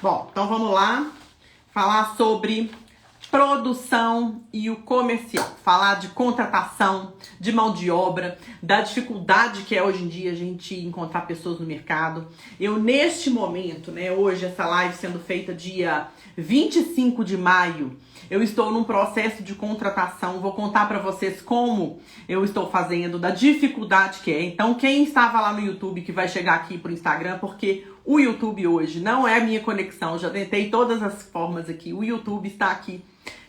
Bom, então vamos lá falar sobre produção e o comercial. Falar de contratação, de mão de obra, da dificuldade que é hoje em dia a gente encontrar pessoas no mercado. Eu, neste momento, hoje essa live sendo feita dia 25 de maio, eu estou num processo de contratação. Vou contar para vocês como eu estou fazendo, da dificuldade que é. Então, quem estava lá no YouTube que vai chegar aqui pro Instagram, porque o YouTube hoje não é a minha conexão. Já tentei todas as formas aqui. O YouTube está aqui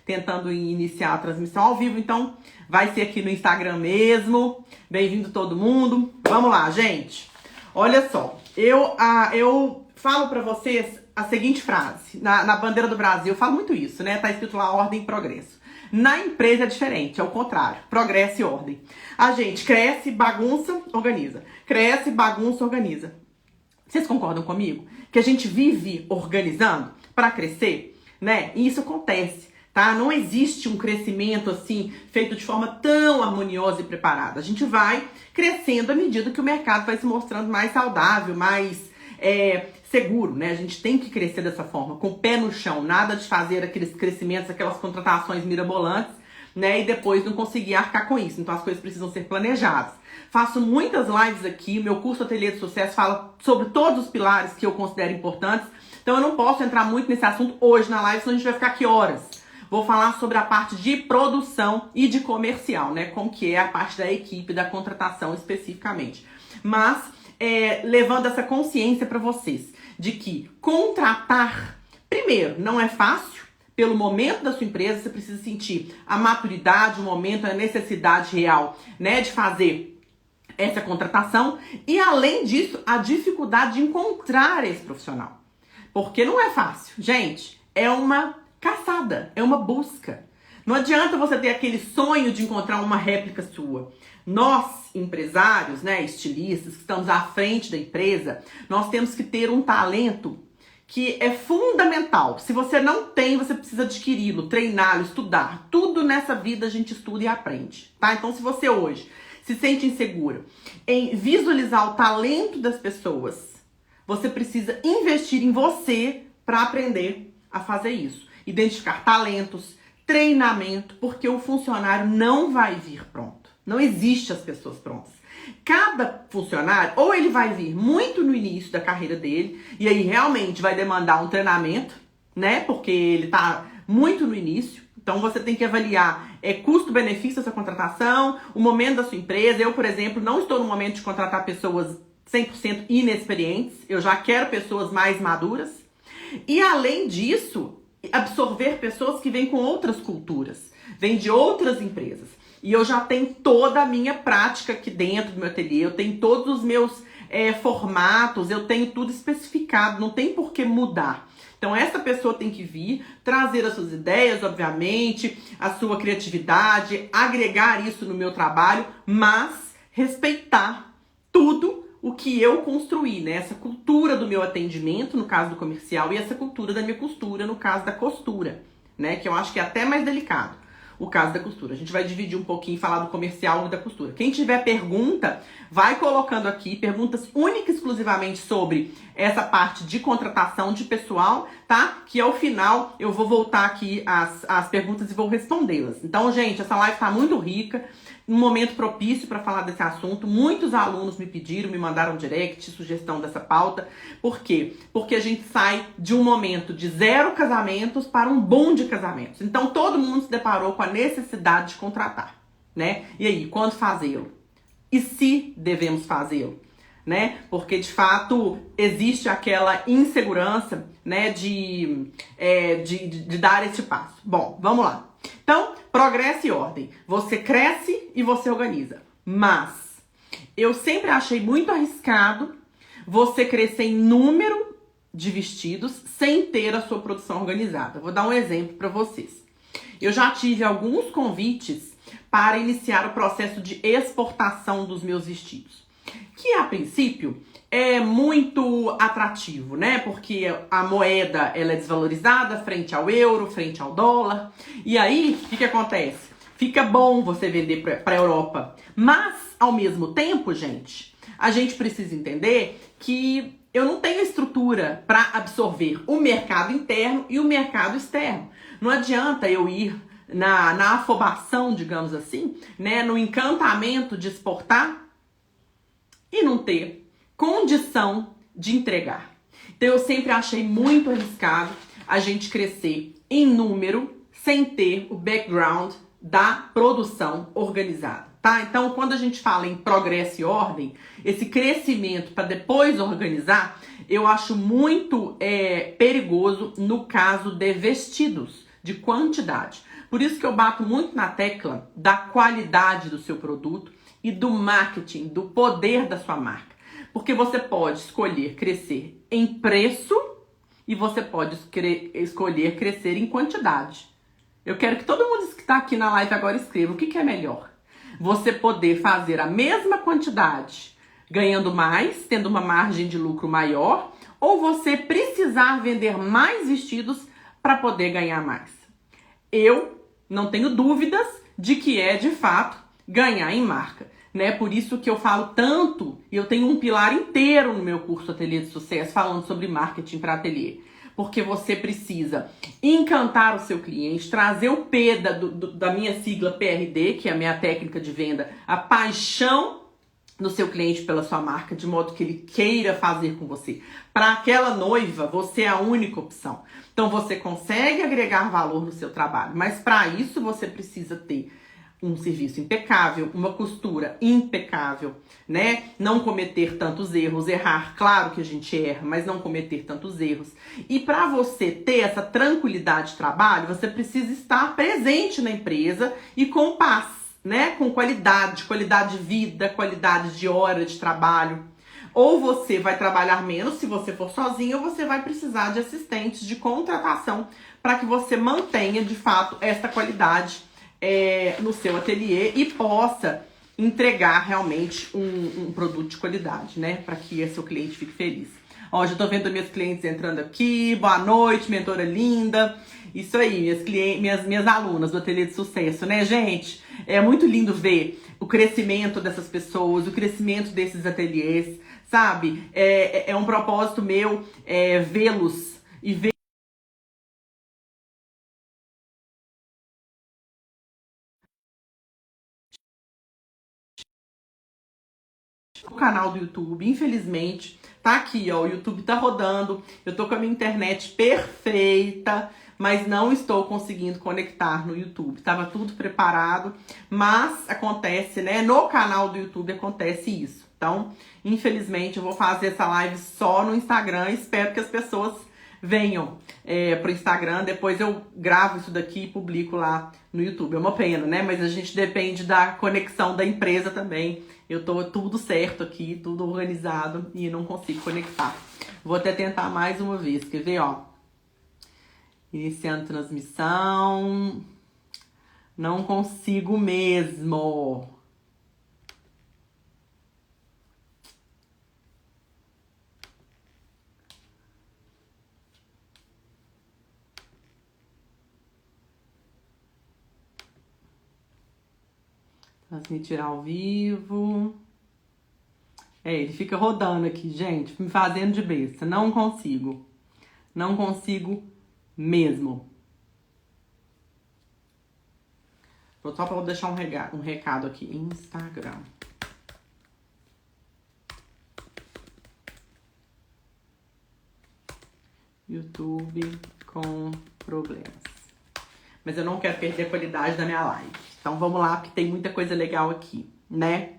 tentando iniciar a transmissão ao vivo, então vai ser aqui no Instagram mesmo. Bem-vindo todo mundo. Vamos lá, gente. Olha só, eu falo pra vocês a seguinte frase. Na bandeira do Brasil, eu falo muito isso, né? Tá escrito lá ordem e progresso. Na empresa é diferente, é o contrário. Progresso e ordem. A gente cresce, bagunça, organiza. Cresce, bagunça, organiza. Vocês concordam comigo? Que a gente vive organizando para crescer, né? E isso acontece, tá? Não existe um crescimento assim, feito de forma tão harmoniosa e preparada. A gente vai crescendo à medida que o mercado vai se mostrando mais saudável, mais seguro, né? A gente tem que crescer dessa forma, com o pé no chão. Nada de fazer aqueles crescimentos, aquelas contratações mirabolantes, né? E depois não conseguir arcar com isso. Então as coisas precisam ser planejadas. Faço muitas lives aqui, o meu curso Ateliê de Sucesso fala sobre todos os pilares que eu considero importantes. Então eu não posso entrar muito nesse assunto hoje na live, senão a gente vai ficar aqui horas. Vou falar sobre a parte de produção e de comercial, né? Como que é a parte da equipe, da contratação especificamente. Mas levando essa consciência para vocês de que contratar, primeiro, não é fácil. Pelo momento da sua empresa, você precisa sentir a maturidade, o momento, a necessidade real, né, de fazer essa contratação. E, além disso, a dificuldade de encontrar esse profissional. Porque não é fácil. Gente, é uma caçada, é uma busca. Não adianta você ter aquele sonho de encontrar uma réplica sua. Nós, empresários, né, estilistas, que estamos à frente da empresa, nós temos que ter um talento que é fundamental. Se você não tem, você precisa adquiri-lo, treiná-lo, estudar. Tudo nessa vida a gente estuda e aprende, tá? Então, se você hoje se sente insegura em visualizar o talento das pessoas, você precisa investir em você para aprender a fazer isso. Identificar talentos, treinamento, porque o funcionário não vai vir pronto. Não existe as pessoas prontas. Cada funcionário, ou ele vai vir muito no início da carreira dele, e aí realmente vai demandar um treinamento, né? Porque ele tá muito no início. Então você tem que avaliar custo-benefício dessa contratação, o momento da sua empresa. Eu, por exemplo, não estou no momento de contratar pessoas 100% inexperientes. Eu já quero pessoas mais maduras. E além disso, absorver pessoas que vêm com outras culturas, vêm de outras empresas. E eu já tenho toda a minha prática aqui dentro do meu ateliê, eu tenho todos os meus formatos, eu tenho tudo especificado, não tem por que mudar. Então essa pessoa tem que vir, trazer as suas ideias, obviamente, a sua criatividade, agregar isso no meu trabalho, mas respeitar tudo o que eu construí, né? Essa cultura do meu atendimento, no caso do comercial, e essa cultura da minha costura, no caso da costura, né? Que eu acho que é até mais delicado. O caso da costura. A gente vai dividir um pouquinho e falar do comercial e da costura. Quem tiver pergunta, vai colocando aqui perguntas únicas e exclusivamente sobre essa parte de contratação de pessoal, tá? Que ao final eu vou voltar aqui as perguntas e vou respondê-las. Então, gente, essa live tá muito rica. Um momento propício para falar desse assunto. Muitos alunos me pediram, me mandaram direct, sugestão dessa pauta. Por quê? Porque a gente sai de um momento de 0 casamentos para um boom de casamentos. Então, todo mundo se deparou com a necessidade de contratar, né? E aí, quando fazê-lo? E se devemos fazê-lo? Né? Porque, de fato, existe aquela insegurança, né, de dar esse passo. Bom, vamos lá. Então, progresso e ordem. Você cresce e você organiza. Mas eu sempre achei muito arriscado você crescer em número de vestidos sem ter a sua produção organizada. Vou dar um exemplo para vocês. Eu já tive alguns convites para iniciar o processo de exportação dos meus vestidos, que a princípio é muito atrativo, né? Porque a moeda ela é desvalorizada frente ao euro, frente ao dólar. E aí, o que acontece? Fica bom você vender para a Europa. Mas, ao mesmo tempo, gente, a gente precisa entender que eu não tenho estrutura para absorver o mercado interno e o mercado externo. Não adianta eu ir na afobação, digamos assim, né, no encantamento de exportar e não ter condição de entregar. Então eu sempre achei muito arriscado a gente crescer em número sem ter o background da produção organizada, tá? Então quando a gente fala em progresso e ordem, esse crescimento para depois organizar, eu acho muito perigoso no caso de vestidos, de quantidade. Por isso que eu bato muito na tecla da qualidade do seu produto e do marketing, do poder da sua marca. Porque você pode escolher crescer em preço e você pode escolher crescer em quantidade. Eu quero que todo mundo que está aqui na live agora escreva o que é melhor. Você poder fazer a mesma quantidade ganhando mais, tendo uma margem de lucro maior, ou você precisar vender mais vestidos para poder ganhar mais. Eu não tenho dúvidas de que é, de fato, ganhar em marca, né? Por isso que eu falo tanto, e eu tenho um pilar inteiro no meu curso Ateliê de Sucesso falando sobre marketing para ateliê. Porque você precisa encantar o seu cliente, trazer o P da minha sigla PRD, que é a minha técnica de venda, a paixão do seu cliente pela sua marca, de modo que ele queira fazer com você. Para aquela noiva, você é a única opção. Então você consegue agregar valor no seu trabalho, mas para isso você precisa ter um serviço impecável, uma costura impecável, né? Não cometer tantos erros, errar, claro que a gente erra, mas não cometer tantos erros. E para você ter essa tranquilidade de trabalho, você precisa estar presente na empresa e com paz, né? Com qualidade de vida, qualidade de hora de trabalho. Ou você vai trabalhar menos se você for sozinho, ou você vai precisar de assistentes de contratação para que você mantenha, de fato, essa qualidade no seu ateliê e possa entregar realmente um produto de qualidade, né? Para que o seu cliente fique feliz. Ó, já tô vendo meus clientes entrando aqui. Boa noite, mentora linda. Isso aí, minhas alunas do Ateliê de Sucesso, né, gente? É muito lindo ver o crescimento dessas pessoas, o crescimento desses ateliês, sabe? É um propósito meu vê-los e ver o canal do YouTube, infelizmente, tá aqui, ó, o YouTube tá rodando, eu tô com a minha internet perfeita, mas não estou conseguindo conectar no YouTube. Tava tudo preparado, mas acontece, né, no canal do YouTube acontece isso. Então, infelizmente, eu vou fazer essa live só no Instagram, espero que as pessoas venham pro Instagram, depois eu gravo isso daqui e publico lá no YouTube. É uma pena, né? Mas a gente depende da conexão da empresa também. Eu tô tudo certo aqui, tudo organizado e não consigo conectar. Vou até tentar mais uma vez, quer ver, ó? Iniciando transmissão. Não consigo mesmo. Transmitir ao vivo. Ele fica rodando aqui, gente, me fazendo de besta. Não consigo. Não consigo mesmo. Só para deixar um recado aqui. Instagram. YouTube com problemas. Mas eu não quero perder a qualidade da minha live. Então vamos lá, porque tem muita coisa legal aqui, né?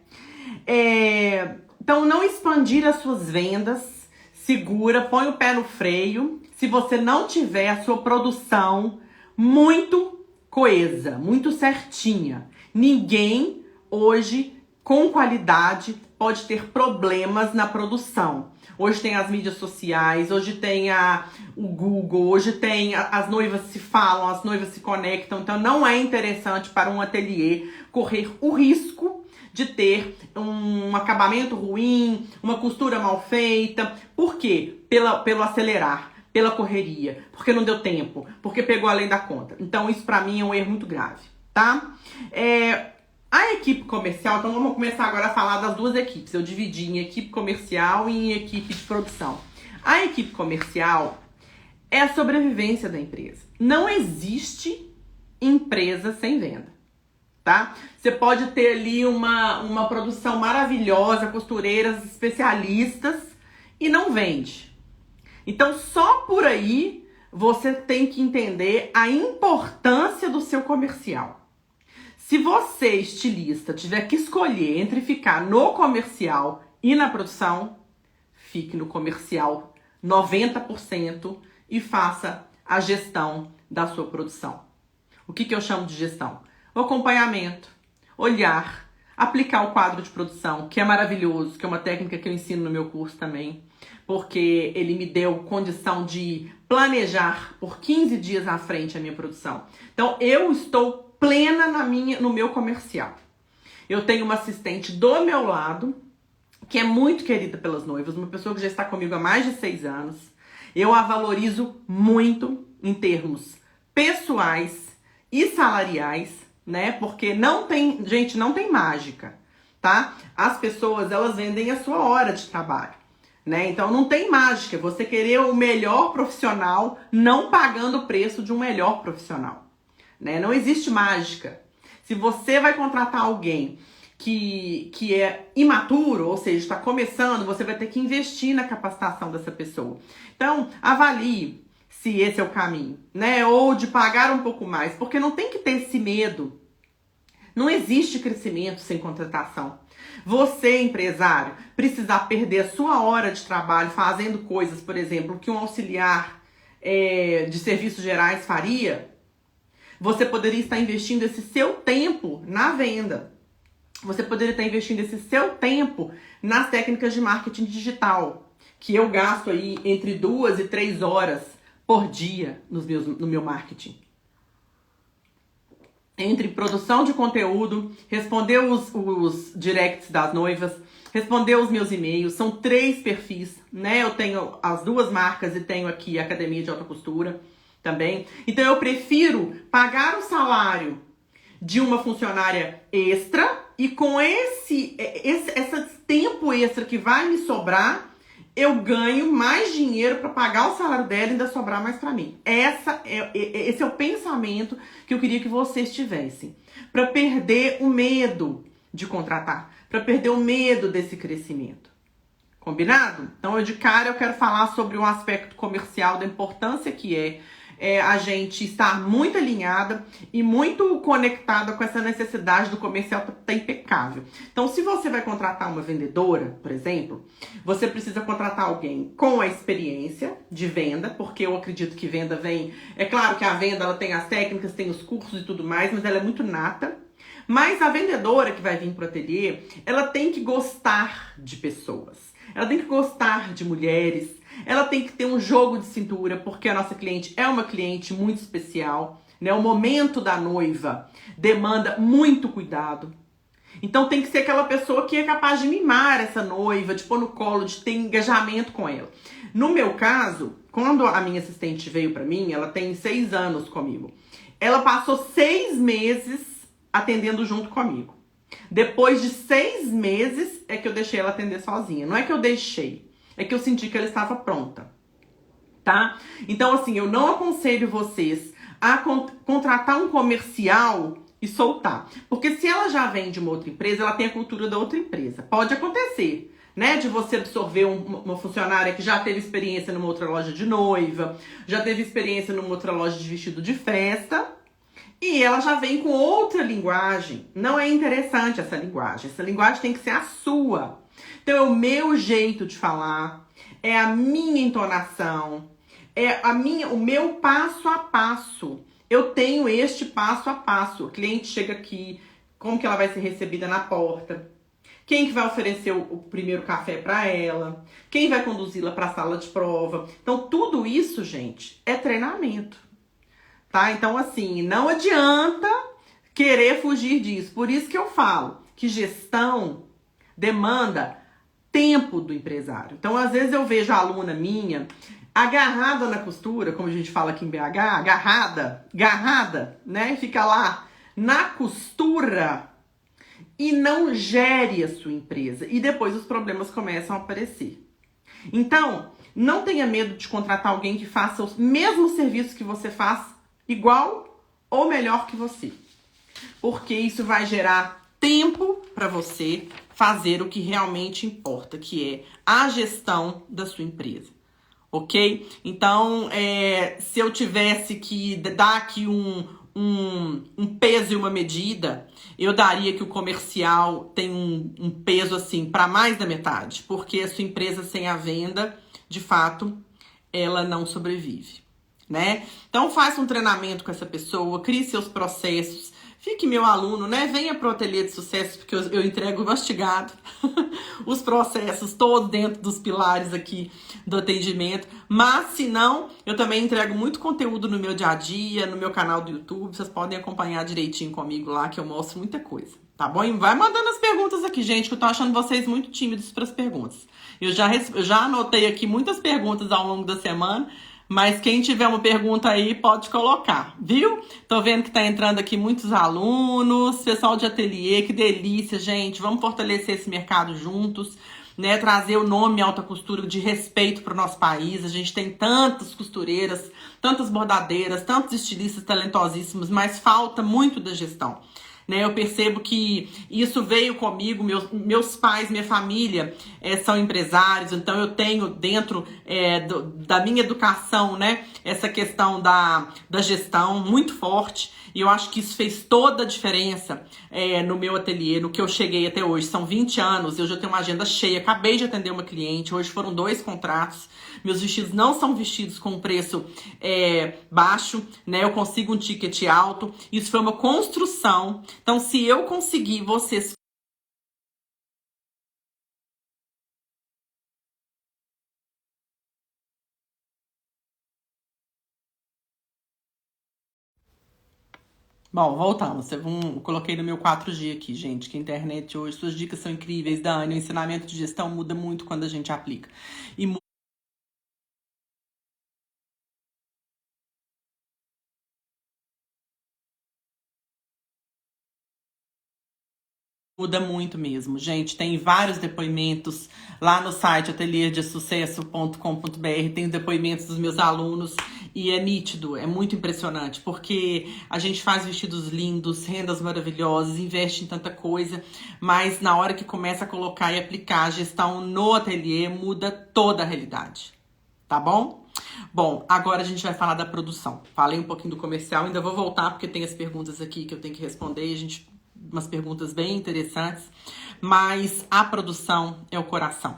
Então não expandir as suas vendas, segura, põe o pé no freio. Se você não tiver a sua produção muito coesa, muito certinha. Ninguém hoje com qualidade pode ter problemas na produção. Hoje tem as mídias sociais, hoje tem o Google, hoje tem as noivas se falam, as noivas se conectam. Então não é interessante para um ateliê correr o risco de ter um acabamento ruim, uma costura mal feita. Por quê? Pelo acelerar, pela correria, porque não deu tempo, porque pegou além da conta. Então isso pra mim é um erro muito grave, tá? A equipe comercial, então vamos começar agora a falar das duas equipes. Eu dividi em equipe comercial e em equipe de produção. A equipe comercial é a sobrevivência da empresa. Não existe empresa sem venda, tá? Você pode ter ali uma produção maravilhosa, costureiras especialistas e não vende. Então, só por aí você tem que entender a importância do seu comercial. Se você, estilista, tiver que escolher entre ficar no comercial e na produção, fique no comercial 90% e faça a gestão da sua produção. O que eu chamo de gestão? O acompanhamento, olhar, aplicar o quadro de produção, que é maravilhoso, que é uma técnica que eu ensino no meu curso também, porque ele me deu condição de planejar por 15 dias à frente a minha produção. Então, eu estou plena no meu comercial. Eu tenho uma assistente do meu lado, que é muito querida pelas noivas, uma pessoa que já está comigo há mais de 6 anos. Eu a valorizo muito em termos pessoais e salariais, né? Porque não tem mágica, tá? As pessoas, elas vendem a sua hora de trabalho, né? Então não tem mágica você querer o melhor profissional não pagando o preço de um melhor profissional, né? Não existe mágica. Se você vai contratar alguém que é imaturo, ou seja, está começando, você vai ter que investir na capacitação dessa pessoa. Então, avalie se esse é o caminho, né? Ou de pagar um pouco mais, porque não tem que ter esse medo. Não existe crescimento sem contratação. Você, empresário, precisar perder a sua hora de trabalho fazendo coisas, por exemplo, que um auxiliar de serviços gerais faria, você poderia estar investindo esse seu tempo na venda. Você poderia estar investindo esse seu tempo nas técnicas de marketing digital, que eu gasto aí entre 2 e 3 horas por dia no meu marketing. Entre produção de conteúdo, responder os directs das noivas, responder os meus e-mails, são 3 perfis, né? Eu tenho as 2 marcas e tenho aqui a Academia de Alta Costura também. Então eu prefiro pagar o salário de uma funcionária extra e com esse tempo extra que vai me sobrar, eu ganho mais dinheiro para pagar o salário dela e ainda sobrar mais para mim. Esse é o pensamento que eu queria que vocês tivessem. Para perder o medo de contratar. Para perder o medo desse crescimento. Combinado? Então, de cara, eu quero falar sobre um aspecto comercial, da importância que é a gente estar muito alinhada e muito conectada com essa necessidade do comercial estar impecável. Então, se você vai contratar uma vendedora, por exemplo, você precisa contratar alguém com a experiência de venda, porque eu acredito que venda vem... É claro que a venda ela tem as técnicas, tem os cursos e tudo mais, mas ela é muito nata. Mas a vendedora que vai vir pro ateliê, ela tem que gostar de pessoas. Ela tem que gostar de mulheres. Ela tem que ter um jogo de cintura, porque a nossa cliente é uma cliente muito especial, né? O momento da noiva demanda muito cuidado. Então tem que ser aquela pessoa que é capaz de mimar essa noiva, de pôr no colo, de ter engajamento com ela. No meu caso, quando a minha assistente veio pra mim, ela tem 6 anos comigo. Ela passou 6 meses atendendo junto comigo. Depois de 6 meses é que eu deixei ela atender sozinha. Não é que eu deixei. É que eu senti que ela estava pronta, tá? Então, assim, eu não aconselho vocês a contratar um comercial e soltar. Porque se ela já vem de uma outra empresa, ela tem a cultura da outra empresa. Pode acontecer, né? De você absorver uma funcionária que já teve experiência numa outra loja de noiva, já teve experiência numa outra loja de vestido de festa, e ela já vem com outra linguagem. Não é interessante essa linguagem. Essa linguagem tem que ser a sua. Então é o meu jeito de falar, é a minha entonação, o meu passo a passo. Eu tenho este passo a passo. O cliente chega aqui, como que ela vai ser recebida na porta? Quem que vai oferecer o primeiro café para ela? Quem vai conduzi-la para a sala de prova? Então tudo isso, gente, é treinamento. Tá? Então assim, não adianta querer fugir disso. Por isso que eu falo que gestão demanda tempo do empresário. Então, às vezes eu vejo a aluna minha agarrada na costura, como a gente fala aqui em BH, agarrada, né? Fica lá na costura e não gere a sua empresa. E depois os problemas começam a aparecer. Então, Não tenha medo de contratar alguém que faça o mesmo serviço que você faz, igual ou melhor que você. Porque isso vai gerar tempo para você fazer o que realmente importa, que é a gestão da sua empresa. Ok? Então, se eu tivesse que dar aqui um peso e uma medida, eu daria que o comercial tem um peso assim para mais da metade, porque a sua empresa sem a venda, de fato, ela não sobrevive, né? Então faça um treinamento com essa pessoa, crie seus processos, fique meu aluno, né? Venha pro Ateliê de Sucesso, porque eu entrego mastigado os processos todos dentro dos pilares aqui do atendimento. Mas, se não, eu também entrego muito conteúdo no meu dia a dia, no meu canal do YouTube. Vocês podem acompanhar direitinho comigo lá, que eu mostro muita coisa, tá bom? E vai mandando as perguntas aqui, gente, que eu tô achando vocês muito tímidos para as perguntas. Eu já anotei aqui muitas perguntas ao longo da semana, mas quem tiver uma pergunta aí, pode colocar, viu? Tô vendo que tá entrando aqui muitos alunos, pessoal de ateliê, que delícia, gente. Vamos fortalecer esse mercado juntos, né? Trazer o nome alta costura de respeito para o nosso país. A gente tem tantas costureiras, tantas bordadeiras, tantos estilistas talentosíssimos, mas falta muito da gestão. Né, eu percebo que isso veio comigo, meus pais, minha família são empresários, então eu tenho dentro da minha educação, né, essa questão da gestão muito forte, e eu acho que isso fez toda a diferença no meu ateliê, no que eu cheguei até hoje. São 20 anos, eu já tenho uma agenda cheia, acabei de atender uma cliente, hoje foram 2 contratos, meus vestidos não são vestidos com preço baixo, né, eu consigo um ticket alto, isso foi uma construção. Então, se eu conseguir vocês... Bom, voltamos. Coloquei no meu 4G aqui, gente, que a internet hoje, suas dicas são incríveis, Dani. O ensinamento de gestão muda muito quando a gente aplica. E muda muito mesmo, gente. Tem vários depoimentos lá no site atelierdesucesso.com.br. Tem os depoimentos dos meus alunos e é nítido, é muito impressionante, porque a gente faz vestidos lindos, rendas maravilhosas, investe em tanta coisa, mas na hora que começa a colocar e aplicar a gestão no ateliê, muda toda a realidade. Tá bom? Bom, agora a gente vai falar da produção. Falei um pouquinho do comercial, ainda vou voltar porque tem as perguntas aqui que eu tenho que responder e umas perguntas bem interessantes, mas a produção é o coração,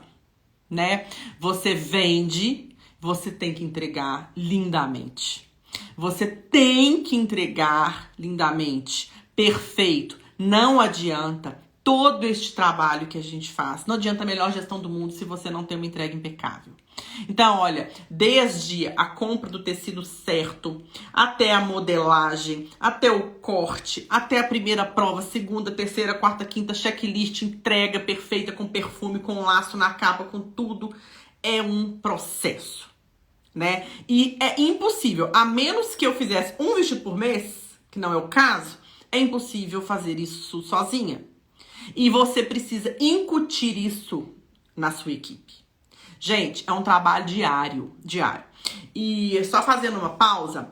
né? Você vende, você tem que entregar lindamente. Você tem que entregar lindamente, perfeito. Não adianta todo este trabalho que a gente faz. Não adianta a melhor gestão do mundo se você não tem uma entrega impecável. Então, olha, desde a compra do tecido certo, até a modelagem, até o corte, até a primeira prova, segunda, terceira, quarta, quinta, checklist, entrega perfeita, com perfume, com laço na capa, com tudo, é um processo, né? E é impossível, a menos que eu fizesse um vestido por mês, que não é o caso, é impossível fazer isso sozinha. E você precisa incutir isso na sua equipe. Gente, é um trabalho diário. E só fazendo uma pausa,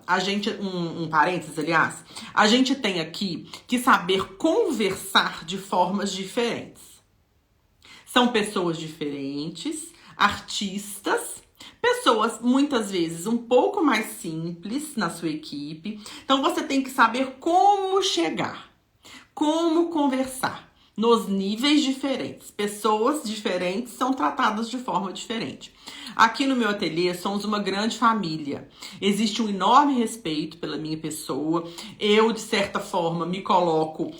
um parênteses, aliás, a gente tem aqui que saber conversar de formas diferentes. São pessoas diferentes, artistas, pessoas muitas vezes um pouco mais simples na sua equipe. Então você tem que saber como chegar, como conversar. Nos níveis diferentes. Pessoas diferentes são tratadas de forma diferente. Aqui no meu ateliê somos uma grande família. Existe um enorme respeito pela minha pessoa. Eu, de certa forma, me coloco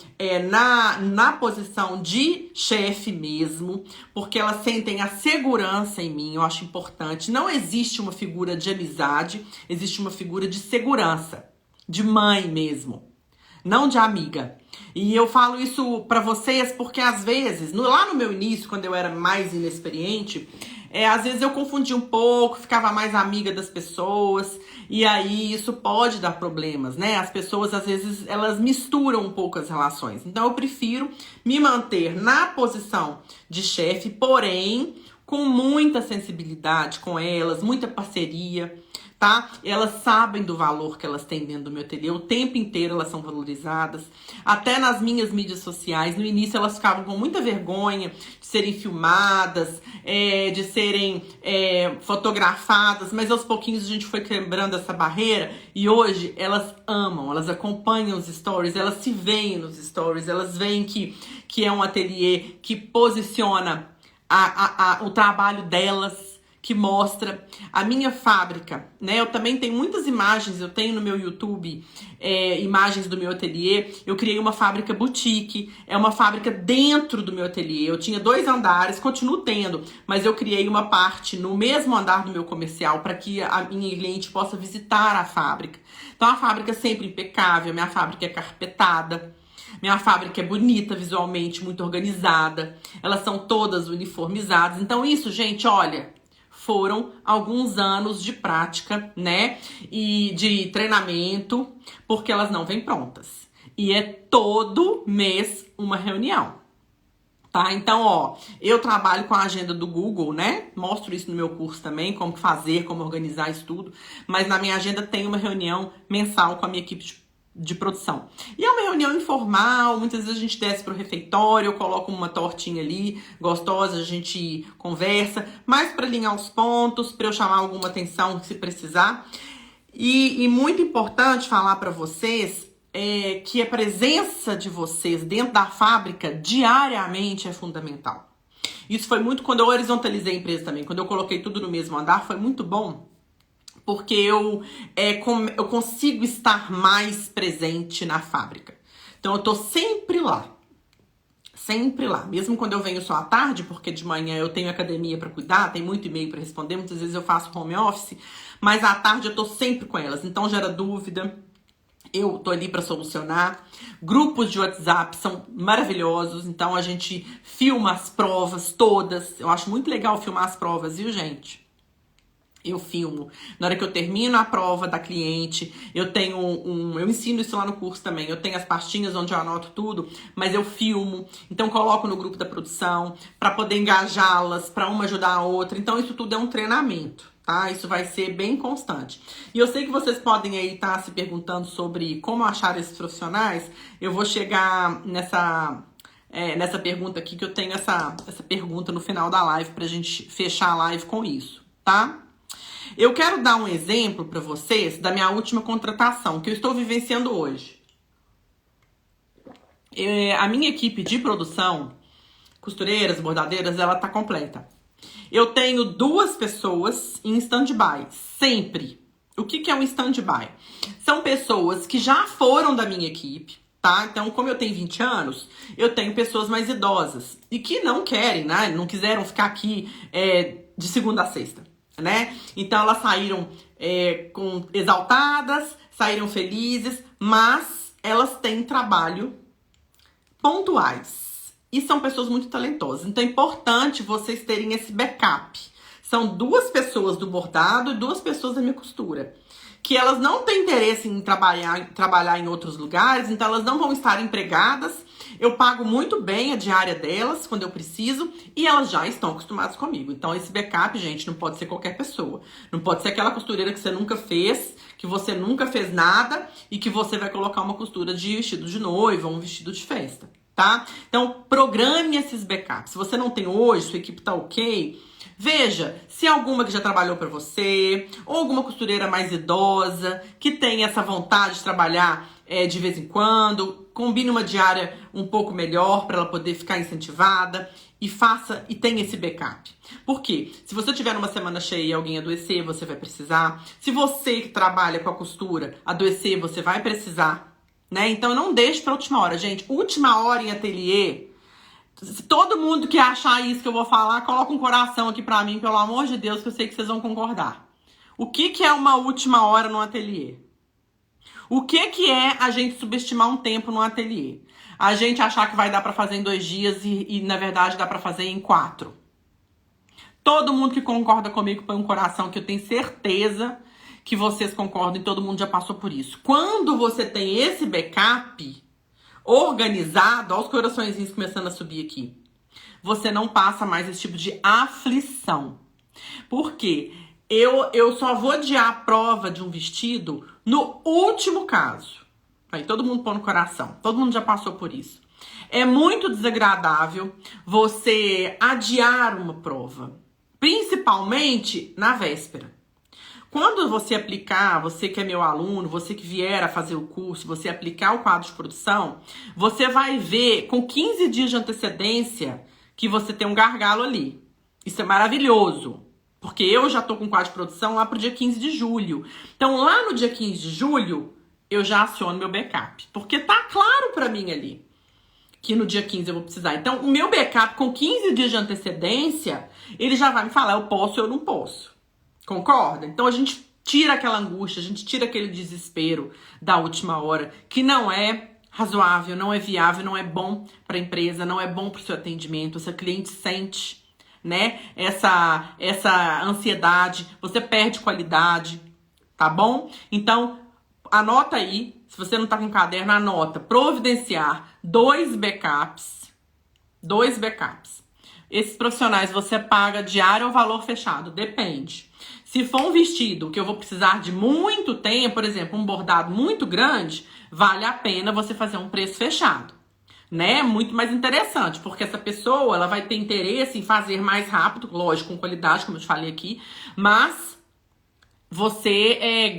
na posição de chefe mesmo, porque elas sentem a segurança em mim, eu acho importante. Não existe uma figura de amizade, existe uma figura de segurança, de mãe mesmo, não de amiga. E eu falo isso pra vocês porque às vezes, lá no meu início, quando eu era mais inexperiente, às vezes eu confundia um pouco, ficava mais amiga das pessoas, e aí isso pode dar problemas, né? As pessoas, às vezes, elas misturam um pouco as relações. Então eu prefiro me manter na posição de chefe, porém com muita sensibilidade com elas, muita parceria, tá? Elas sabem do valor que elas têm dentro do meu ateliê, o tempo inteiro elas são valorizadas. Até nas minhas mídias sociais, no início elas ficavam com muita vergonha de serem filmadas, de serem fotografadas, mas aos pouquinhos a gente foi quebrando essa barreira e hoje elas amam, elas acompanham os stories, elas se veem nos stories, elas veem que é um ateliê que posiciona o trabalho delas, que mostra a minha fábrica, né? Eu também tenho muitas imagens, eu tenho no meu YouTube imagens do meu ateliê. Eu criei uma fábrica boutique, é uma fábrica dentro do meu ateliê. Eu tinha 2 andares, continuo tendo, mas eu criei uma parte no mesmo andar do meu comercial para que a minha cliente possa visitar a fábrica. Então a fábrica é sempre impecável, minha fábrica é carpetada. Minha fábrica é bonita visualmente, muito organizada. Elas são todas uniformizadas. Então isso, gente, olha, foram alguns anos de prática, né? E de treinamento, porque elas não vêm prontas. E é todo mês uma reunião, tá? Então, ó, eu trabalho com a agenda do Google, né? Mostro isso no meu curso também, como fazer, como organizar isso tudo. Mas na minha agenda tem uma reunião mensal com a minha equipe de produção. E é uma reunião informal, muitas vezes a gente desce pro refeitório, eu coloco uma tortinha ali, gostosa, a gente conversa, mais para alinhar os pontos, para eu chamar alguma atenção se precisar. E muito importante falar para vocês que a presença de vocês dentro da fábrica diariamente é fundamental. Isso foi muito quando eu horizontalizei a empresa também, quando eu coloquei tudo no mesmo andar, foi muito bom. Porque eu consigo estar mais presente na fábrica. Então, eu tô sempre lá. Sempre lá. Mesmo quando eu venho só à tarde, porque de manhã eu tenho academia para cuidar, tem muito e-mail para responder, muitas vezes eu faço home office, mas à tarde eu tô sempre com elas. Então, gera dúvida, eu tô ali para solucionar. Grupos de WhatsApp são maravilhosos, então a gente filma as provas todas. Eu acho muito legal filmar as provas, viu, gente? Eu filmo. Na hora que eu termino a prova da cliente, eu tenho eu ensino isso lá no curso também. Eu tenho as pastinhas onde eu anoto tudo, mas eu filmo. Então coloco no grupo da produção para poder engajá-las, para uma ajudar a outra. Então isso tudo é um treinamento, tá? Isso vai ser bem constante. E eu sei que vocês podem aí estar se perguntando sobre como achar esses profissionais. Eu vou chegar nessa pergunta aqui, que eu tenho essa pergunta no final da live pra gente fechar a live com isso, tá? Eu quero dar um exemplo para vocês da minha última contratação, que eu estou vivenciando hoje. A minha equipe de produção, costureiras, bordadeiras, ela tá completa. Eu tenho 2 pessoas em stand-by, sempre. O que é um stand-by? São pessoas que já foram da minha equipe, tá? Então, como eu tenho 20 anos, eu tenho pessoas mais idosas e que não querem, né? Não quiseram ficar aqui de segunda a sexta. Né? Então elas saíram exaltadas, saíram felizes, mas elas têm trabalho pontuais e são pessoas muito talentosas. Então é importante vocês terem esse backup. São 2 pessoas do bordado e 2 pessoas da minha costura, que elas não têm interesse em trabalhar em outros lugares, então elas não vão estar empregadas. Eu pago muito bem a diária delas quando eu preciso e elas já estão acostumadas comigo. Então esse backup, gente, não pode ser qualquer pessoa. Não pode ser aquela costureira que você nunca fez, que você nunca fez nada e que você vai colocar uma costura de vestido de noiva ou um vestido de festa, tá? Então programe esses backups. Se você não tem hoje, sua equipe tá ok, veja se alguma que já trabalhou para você, ou alguma costureira mais idosa, que tem essa vontade de trabalhar de vez em quando, combine uma diária um pouco melhor para ela poder ficar incentivada e tenha esse backup. Por quê? Se você tiver numa semana cheia e alguém adoecer, você vai precisar. Se você que trabalha com a costura adoecer, você vai precisar, né? Então não deixe para última hora, gente. Última hora em ateliê. Todo mundo que achar isso que eu vou falar, coloca um coração aqui pra mim, pelo amor de Deus, que eu sei que vocês vão concordar. O que é uma última hora no ateliê? O que é a gente subestimar um tempo no ateliê? A gente achar que vai dar pra fazer em 2 dias e na verdade dá pra fazer em 4. Todo mundo que concorda comigo põe um coração, que eu tenho certeza que vocês concordam e todo mundo já passou por isso. Quando você tem esse backup organizado, olha os coraçõezinhos começando a subir aqui. você não passa mais esse tipo de aflição. Por quê? Eu só vou adiar a prova de um vestido no último caso. Aí todo mundo põe no coração. Todo mundo já passou por isso. É muito desagradável você adiar uma prova. Principalmente na véspera. Quando você aplicar, você que é meu aluno, você que vier a fazer o curso, você aplicar o quadro de produção, você vai ver com 15 dias de antecedência que você tem um gargalo ali. Isso é maravilhoso. Porque eu já tô com o quadro de produção lá pro dia 15 de julho. Então, lá no dia 15 de julho, eu já aciono meu backup. Porque tá claro pra mim ali que no dia 15 eu vou precisar. Então, o meu backup com 15 dias de antecedência, ele já vai me falar, eu posso ou eu não posso. Concorda? Então, a gente tira aquela angústia, a gente tira aquele desespero da última hora, que não é razoável, não é viável, não é bom pra empresa, não é bom pro seu atendimento. O seu cliente sente, né, essa ansiedade, você perde qualidade, tá bom? Então, anota aí, se você não tá com caderno, anota, providenciar 2 backups, 2 backups. Esses profissionais você paga diário ou valor fechado, depende. Se for um vestido que eu vou precisar de muito tempo, por exemplo, um bordado muito grande, vale a pena você fazer um preço fechado. Né? Muito mais interessante, porque essa pessoa ela vai ter interesse em fazer mais rápido, lógico, com qualidade, como eu te falei aqui, mas você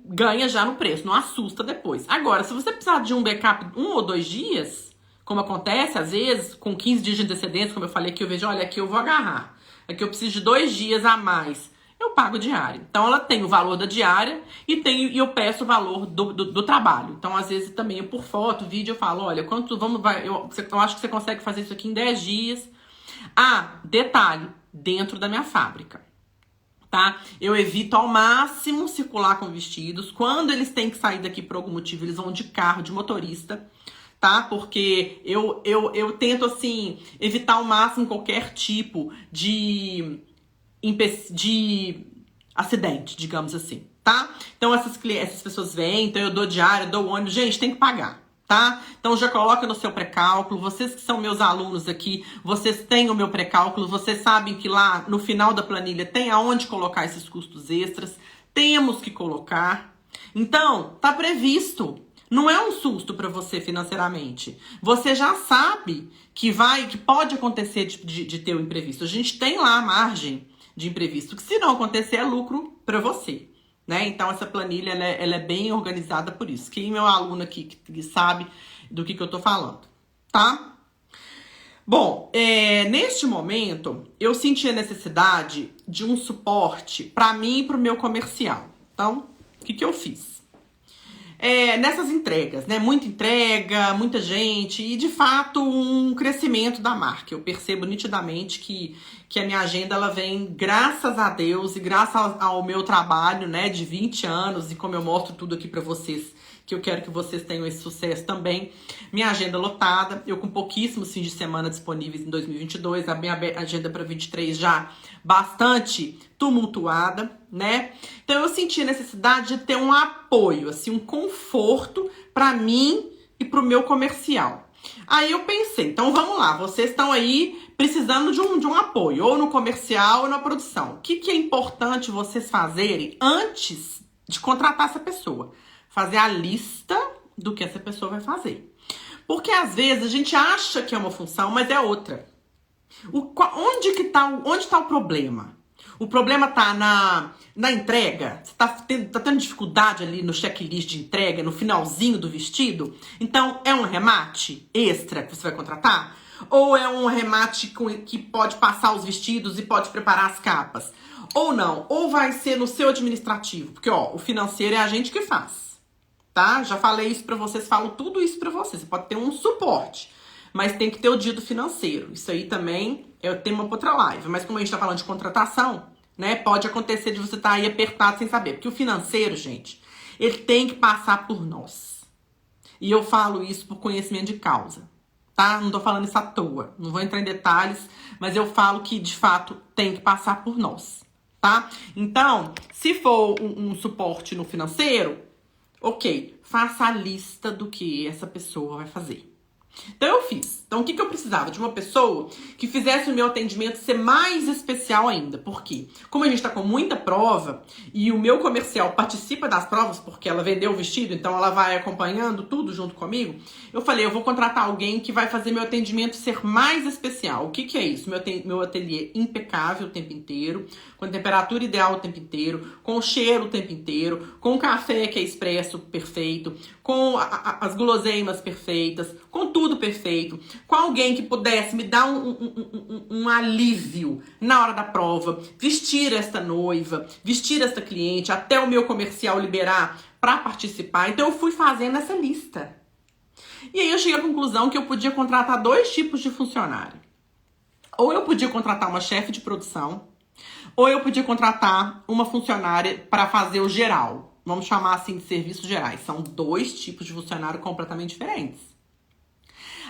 ganha já no preço, não assusta depois. Agora, se você precisar de um backup 1 ou 2 dias, como acontece às vezes, com 15 dias de antecedência, como eu falei aqui, eu vejo, olha, aqui eu vou agarrar, aqui eu preciso de 2 dias a mais, eu pago diária. Então, ela tem o valor da diária e eu peço o valor do trabalho. Então, às vezes, também eu, por foto, vídeo, eu falo, olha, eu acho que você consegue fazer isso aqui em 10 dias. Ah, detalhe, dentro da minha fábrica, tá? Eu evito ao máximo circular com vestidos. Quando eles têm que sair daqui por algum motivo, eles vão de carro, de motorista, tá? Porque eu tento, assim, evitar ao máximo qualquer tipo de acidente, digamos assim, tá? Então essas pessoas vêm, então eu dou diária, dou ônibus, gente, tem que pagar, tá? Então já coloca no seu pré-cálculo, vocês que são meus alunos aqui, vocês têm o meu pré-cálculo, vocês sabem que lá no final da planilha tem aonde colocar esses custos extras, temos que colocar. Então, tá previsto. Não é um susto para você financeiramente. Você já sabe que pode acontecer de ter um imprevisto. A gente tem lá a margem de imprevisto, que se não acontecer é lucro para você, né? Então essa planilha ela é bem organizada por isso. Quem é meu aluno aqui que sabe do que eu tô falando, tá? Bom, neste momento eu senti a necessidade de um suporte para mim e para o meu comercial. Então, o que eu fiz? Nessas entregas, né? Muita entrega, muita gente e, de fato, um crescimento da marca. Eu percebo nitidamente que a minha agenda, ela vem, graças a Deus e graças ao meu trabalho, né, de 20 anos e como eu mostro tudo aqui pra vocês, que eu quero que vocês tenham esse sucesso também. Minha agenda lotada, eu com pouquíssimos fins de semana disponíveis em 2022, a minha agenda para 23 já bastante tumultuada, né? Então eu senti a necessidade de ter um apoio, assim, um conforto para mim e pro meu comercial. Aí eu pensei, então vamos lá, vocês estão aí precisando de um apoio, ou no comercial ou na produção. O que é importante vocês fazerem antes de contratar essa pessoa? Fazer a lista do que essa pessoa vai fazer. Porque às vezes a gente acha que é uma função, mas é outra. Onde tá o problema? O problema tá na entrega? Você tá tendo dificuldade ali no checklist de entrega, no finalzinho do vestido? Então, é um remate extra que você vai contratar? Ou é um remate que pode passar os vestidos e pode preparar as capas? Ou não? Ou vai ser no seu administrativo? Porque, ó, o financeiro é a gente que faz, tá? Já falei isso pra vocês, falo tudo isso pra vocês. Você pode ter um suporte, mas tem que ter o dia do financeiro. Isso aí também é o tema pra outra live. Mas como a gente tá falando de contratação, né? Pode acontecer de você estar aí apertado sem saber. Porque o financeiro, gente, ele tem que passar por nós. E eu falo isso por conhecimento de causa, tá? Não tô falando isso à toa. Não vou entrar em detalhes, mas eu falo que, de fato, tem que passar por nós, tá? Então, se for um suporte no financeiro, ok, faça a lista do que essa pessoa vai fazer. Então eu fiz. Então o que eu precisava? De uma pessoa que fizesse o meu atendimento ser mais especial ainda. Por quê? Como a gente tá com muita prova e o meu comercial participa das provas porque ela vendeu o vestido, então ela vai acompanhando tudo junto comigo, eu falei, eu vou contratar alguém que vai fazer meu atendimento ser mais especial. O que é isso? Meu ateliê impecável o tempo inteiro, com temperatura ideal o tempo inteiro, com cheiro o tempo inteiro, com café que é expresso perfeito, com as guloseimas perfeitas, com tudo perfeito, com alguém que pudesse me dar um alívio na hora da prova, vestir esta noiva, vestir esta cliente, até o meu comercial liberar para participar. Então eu fui fazendo essa lista. E aí eu cheguei à conclusão que eu podia contratar 2 tipos de funcionário. Ou eu podia contratar uma chefe de produção, ou eu podia contratar uma funcionária para fazer o geral. Vamos chamar assim de serviços gerais. São 2 tipos de funcionário completamente diferentes.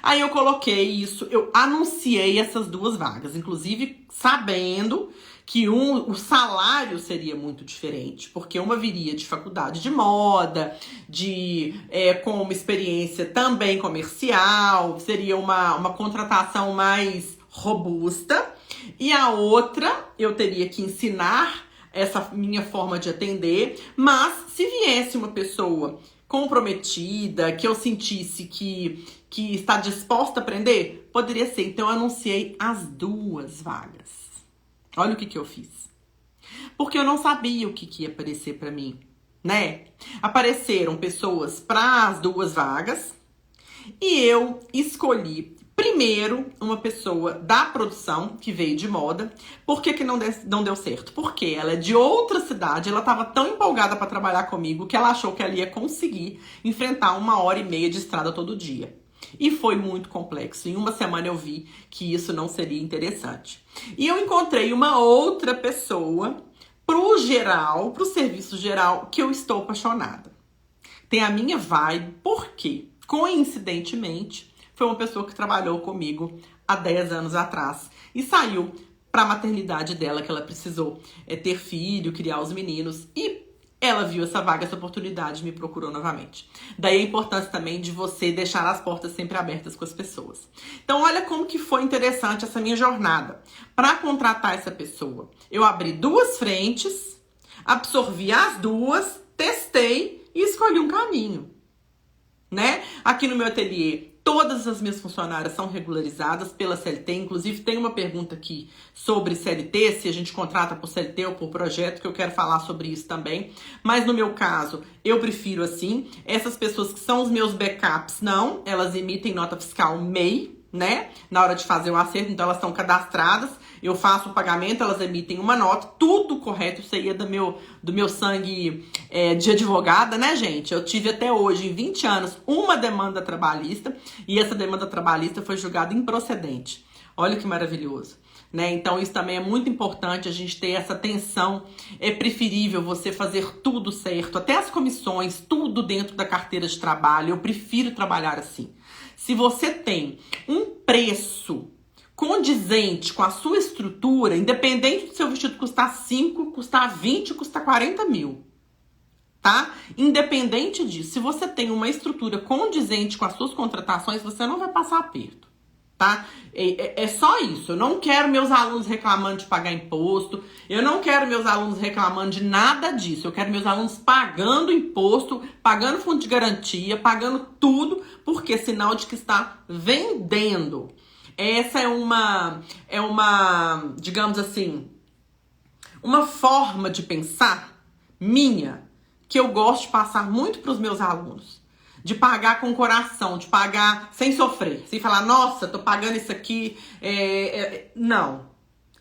Aí eu coloquei isso, eu anunciei essas 2 vagas, inclusive sabendo que o salário seria muito diferente, porque uma viria de faculdade de moda, com uma experiência também comercial, seria uma contratação mais robusta, e a outra eu teria que ensinar essa minha forma de atender, mas se viesse uma pessoa comprometida, que eu sentisse que está disposta a aprender, poderia ser. Então eu anunciei as 2 vagas. Olha o que eu fiz. Porque eu não sabia o que ia aparecer pra mim, né? Apareceram pessoas para as 2 vagas e eu escolhi primeiro uma pessoa da produção que veio de moda. Por que não deu certo? Porque ela é de outra cidade, ela estava tão empolgada para trabalhar comigo que ela achou que ela ia conseguir enfrentar 1h30 de estrada todo dia. E foi muito complexo. Em uma semana eu vi que isso não seria interessante. E eu encontrei uma outra pessoa pro geral, pro serviço geral, que eu estou apaixonada. Tem a minha vibe, porque, coincidentemente, foi uma pessoa que trabalhou comigo há 10 anos atrás e saiu para a maternidade dela, que ela precisou ter filho, criar os meninos, e ela viu essa vaga, essa oportunidade e me procurou novamente. Daí a importância também de você deixar as portas sempre abertas com as pessoas. Então olha como que foi interessante essa minha jornada. Para contratar essa pessoa, eu abri 2 frentes, absorvi as 2, testei e escolhi um caminho, né? Aqui no meu ateliê, todas as minhas funcionárias são regularizadas pela CLT. Inclusive, tem uma pergunta aqui sobre CLT, se a gente contrata por CLT ou por projeto, que eu quero falar sobre isso também. Mas no meu caso, eu prefiro assim. Essas pessoas que são os meus backups, não. Elas emitem nota fiscal MEI, né? Na hora de fazer o acerto, então elas estão cadastradas. Eu faço o pagamento, elas emitem uma nota, tudo correto. Isso aí é do meu sangue de advogada, né, gente? Eu tive até hoje, em 20 anos, uma demanda trabalhista, e essa demanda trabalhista foi julgada improcedente. Olha que maravilhoso, né? Então isso também é muito importante, a gente ter essa atenção. É preferível você fazer tudo certo, até as comissões, tudo dentro da carteira de trabalho. Eu prefiro trabalhar assim. Se você tem um preço condizente com a sua estrutura, independente do seu vestido custar 5, custar 20, custar 40 mil, tá? Independente disso, se você tem uma estrutura condizente com as suas contratações, você não vai passar aperto, tá? É só isso. Eu não quero meus alunos reclamando de pagar imposto, eu não quero meus alunos reclamando de nada disso. Eu quero meus alunos pagando imposto, pagando fundo de garantia, pagando tudo, porque é sinal de que está vendendo. Essa é uma, digamos assim, uma forma de pensar minha, que eu gosto de passar muito para os meus alunos. De pagar com coração, de pagar sem sofrer, sem falar, nossa, tô pagando isso aqui. Não.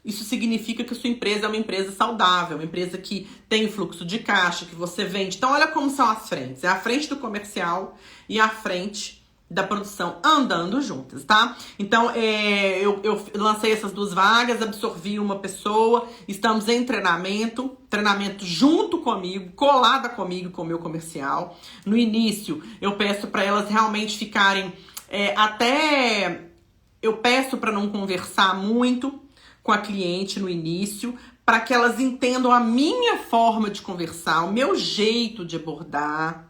Isso significa que a sua empresa é uma empresa saudável, uma empresa que tem fluxo de caixa, que você vende. Então, olha como são as frentes. É a frente do comercial e a frente da produção andando juntas, tá? Então, eu lancei essas 2 vagas, absorvi uma pessoa, estamos em treinamento junto comigo, colada comigo com o meu comercial. No início, eu peço para elas realmente ficarem eu peço para não conversar muito com a cliente no início, para que elas entendam a minha forma de conversar, o meu jeito de abordar,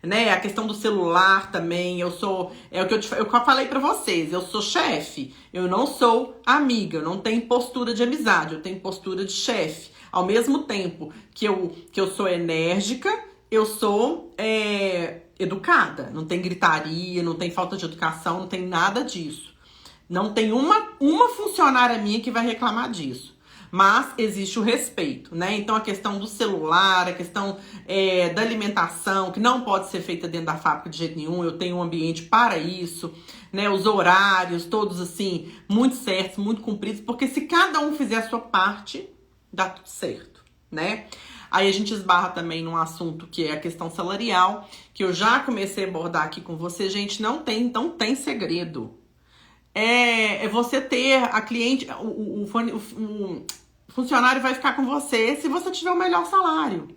né? A questão do celular também, é o que eu falei pra vocês, eu sou chefe, eu não sou amiga, eu não tenho postura de amizade, eu tenho postura de chefe. Ao mesmo tempo que eu sou enérgica, eu sou educada, não tem gritaria, não tem falta de educação, não tem nada disso. Não tem uma funcionária minha que vai reclamar disso. Mas existe o respeito, né? Então a questão do celular, a questão da alimentação, que não pode ser feita dentro da fábrica de jeito nenhum, eu tenho um ambiente para isso, né? Os horários, todos assim, muito certos, muito cumpridos, porque se cada um fizer a sua parte, dá tudo certo, né? Aí a gente esbarra também num assunto que é a questão salarial, que eu já comecei a abordar aqui com você, gente, não tem segredo. É você ter a cliente, o funcionário vai ficar com você se você tiver o melhor salário.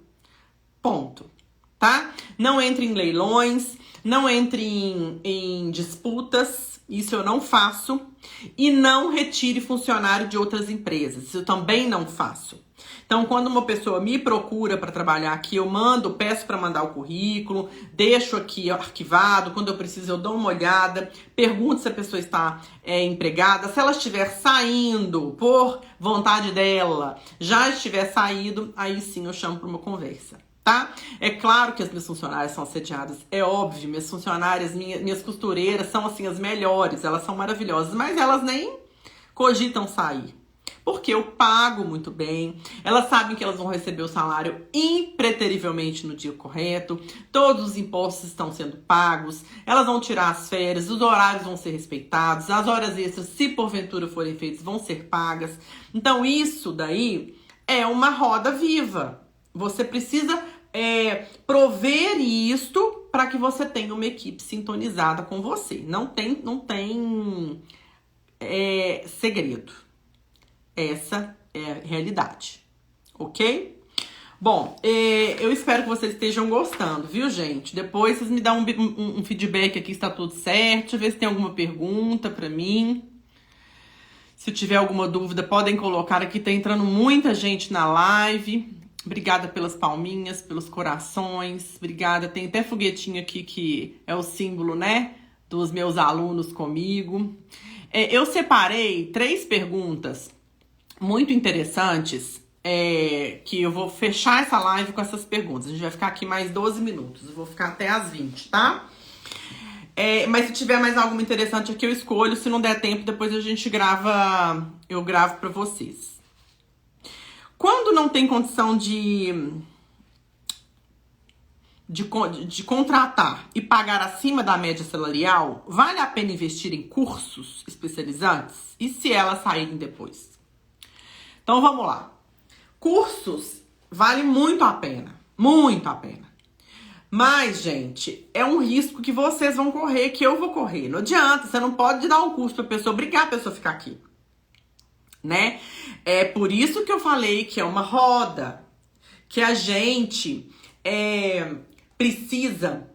Ponto. Tá? Não entre em leilões, não entre em disputas, isso eu não faço. E não retire funcionário de outras empresas, isso eu também não faço. Então, quando uma pessoa me procura para trabalhar aqui, eu peço para mandar o currículo, deixo aqui arquivado, quando eu preciso eu dou uma olhada, pergunto se a pessoa está empregada, se ela estiver saindo por vontade dela, já estiver saído, aí sim eu chamo para uma conversa, tá? É claro que as minhas funcionárias são assediadas, é óbvio, minhas funcionárias, minhas costureiras são assim as melhores, elas são maravilhosas, mas elas nem cogitam sair. Porque eu pago muito bem, elas sabem que elas vão receber o salário impreterivelmente no dia correto, todos os impostos estão sendo pagos, elas vão tirar as férias, os horários vão ser respeitados, as horas extras, se porventura forem feitas, vão ser pagas. Então isso daí é uma roda viva. Você precisa prover isto para que você tenha uma equipe sintonizada com você. Não tem segredo. Essa é a realidade, ok? Bom, eu espero que vocês estejam gostando, viu, gente? Depois vocês me dão um feedback aqui se está tudo certo. Deixa eu ver se tem alguma pergunta pra mim. Se tiver alguma dúvida, podem colocar aqui. Tá entrando muita gente na live. Obrigada pelas palminhas, pelos corações. Obrigada. Tem até foguetinho aqui que é o símbolo, né, dos meus alunos comigo. Eu separei 3 perguntas muito interessantes, que eu vou fechar essa live com essas perguntas. A gente vai ficar aqui mais 12 minutos. Eu vou ficar até às 20, tá? Mas se tiver mais alguma interessante aqui, eu escolho. Se não der tempo, depois a gente grava. Eu gravo pra vocês. Quando não tem condição de contratar e pagar acima da média salarial, vale a pena investir em cursos especializantes? E se elas saírem depois? Então, vamos lá. Cursos vale muito a pena. Muito a pena. Mas, gente, é um risco que vocês vão correr, que eu vou correr. Não adianta, você não pode dar um curso pra pessoa, obrigar a pessoa a ficar aqui. Né? É por isso que eu falei que é uma roda. Que a gente precisa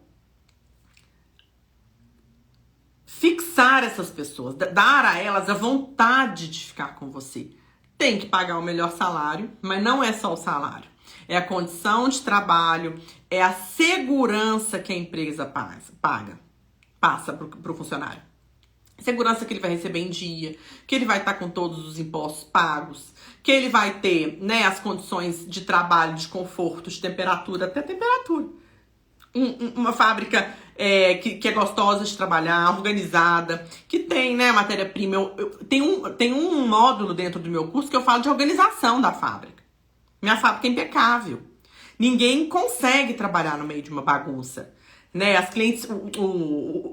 fixar essas pessoas. Dar a elas a vontade de ficar com você. Tem que pagar o melhor salário, mas não é só o salário. É a condição de trabalho, é a segurança que a empresa passa para o funcionário. Segurança que ele vai receber em dia, que ele vai estar com todos os impostos pagos, que ele vai ter, né, as condições de trabalho, de conforto, de temperatura, até temperatura. Uma fábrica que é gostosa de trabalhar, organizada, que tem, né, matéria-prima. Tem um módulo dentro do meu curso que eu falo de organização da fábrica. Minha fábrica é impecável. Ninguém consegue trabalhar no meio de uma bagunça, né? As clientes,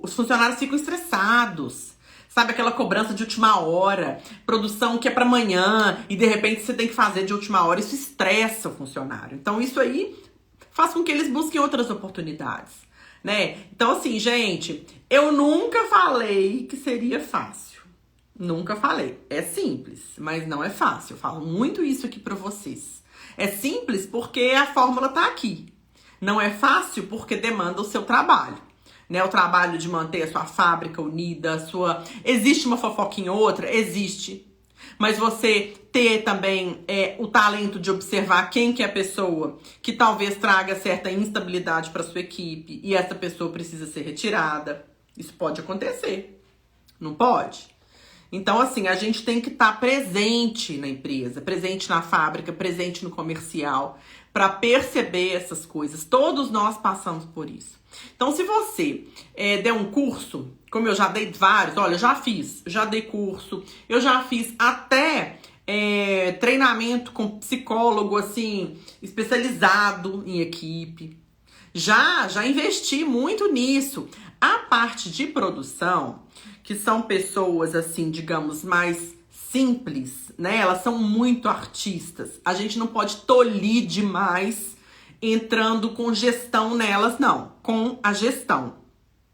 os funcionários ficam estressados. Sabe, aquela cobrança de última hora, produção que é para amanhã e de repente você tem que fazer de última hora. Isso estressa o funcionário. Então isso aí faz com que eles busquem outras oportunidades, né? Então assim, gente, eu nunca falei que seria fácil. Nunca falei. É simples, mas não é fácil. Eu falo muito isso aqui pra vocês. É simples porque a fórmula tá aqui. Não é fácil porque demanda o seu trabalho, né? O trabalho de manter a sua fábrica unida, Existe uma fofoquinha ou outra? Existe. Mas você ter também o talento de observar quem que é a pessoa que talvez traga certa instabilidade para sua equipe e essa pessoa precisa ser retirada. Isso pode acontecer, não pode? Então, assim, a gente tem que estar presente na empresa, presente na fábrica, presente no comercial, para perceber essas coisas. Todos nós passamos por isso. Então, se você der um curso, como eu já dei vários, olha, eu já dei curso, eu já fiz até treinamento com psicólogo, assim, especializado em equipe. Já investi muito nisso. A parte de produção, que são pessoas, assim, digamos, mais simples, né? Elas são muito artistas. A gente não pode tolir demais entrando com gestão nelas, não. Com a gestão,